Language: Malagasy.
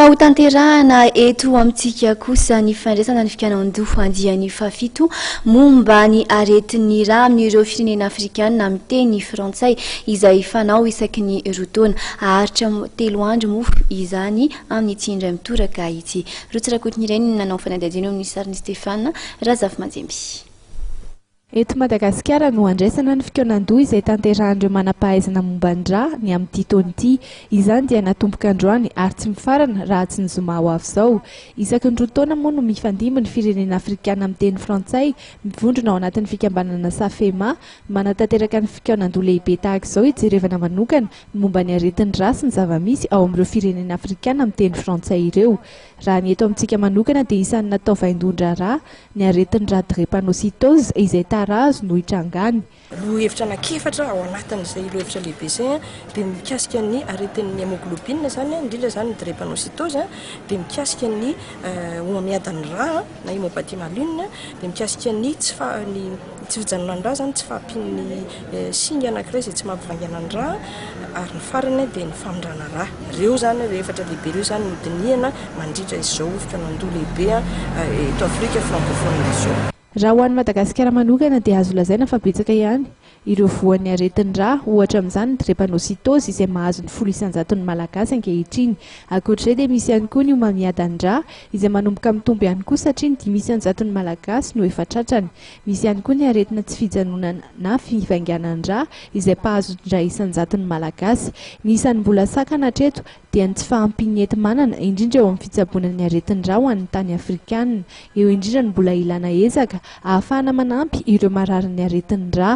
ho tanterahina eto amintsika kosa ny fandraisana ny fikaonan-doha andiany fafito momba ny aretin'ny amin'ireo firenena Afrikana miteny frantsay izay fanao isaky ny rotaona aharitra telo andro moa izany amin'ny tsindray mitoraka ity. Rotsirakotiny iray ny nanao fanadihadiana amin'ny sariny Stefana Razafy Manjemby. Eto Madagasikara no andraisana ny fikaonan-doha izay tanterahan'ireo manam-pahaizana momban-dra ny amin'ny taona ity. Izany dia natomboka androany ary tsy mifarana raha tsy ny zoma ho avy izao. Isaky ny roa taona moa no mifandimby ny firenena Afrikana amin'ny teny frantsay mivondrona ao anatin'ny fikambanana safema manatanteraka ny fikaonan-doha lehibe tahaka izao ijerevana manokana ny momba ny aretin'ny ra sy ny zava-misy ao amin'ireo firenena Afrikana amin'ny teny frantsay ireo. Raha ny eto amintsika manokana dia isan'ny natao vaindondra ra ny aretin'ny ra drepanositose izay tarazo no hitrangany. Roa hevitra anakefatra ao anatin'izay roa hevitra lehibe izay dia mikasika ny aretin'ny hémoglobine zany indrindra zany ny drépanocytose dia mikasika ny homamiadan'ny ra na hémopathie maligne dia mikasika ny tsy fijanonan'ny ra zany tsy fahampian'ny singa anankiray izay tsy mampivanganan'ny ra ary ny farany dia ny famindrana ra. Ireo zany rehefa lehibe ireo zany no dinihana mandritra izao fikaonan-doha lehibe eto Afrika francophone izao. Raha ho an'ny Madagasikara manokana dia azo lazaina fa betsaka ihany ireo voan'ny aretin'ny ra, ohatra amin'izany ny drépanocytose izay mahazo ny 10 isanjaton'ny malagasy ankehitriny. Ankoatr'izay dia misy ihany koa ny homamiadan'ny ra izay manomboka mitombo ihany koa satria ny 5 isanjaton'ny malagasy no efa tratrany. Misy ihany koa ny aretina tsy fijanonana na fivanganan'ny ra izay mpahazo indray isanjaton'ny malagasy. Ny isan'ny mbola sakana hatreto dia ny tsy fahampian'ny enti-manana indrindra eo amin'ny fitsaboana ny aretin'ny ra ho an'ny tany Afrikana. Eo indrindra ny mbola ilana ezaka ahafahana manampy ireo mararin'ny aretin'ny ra.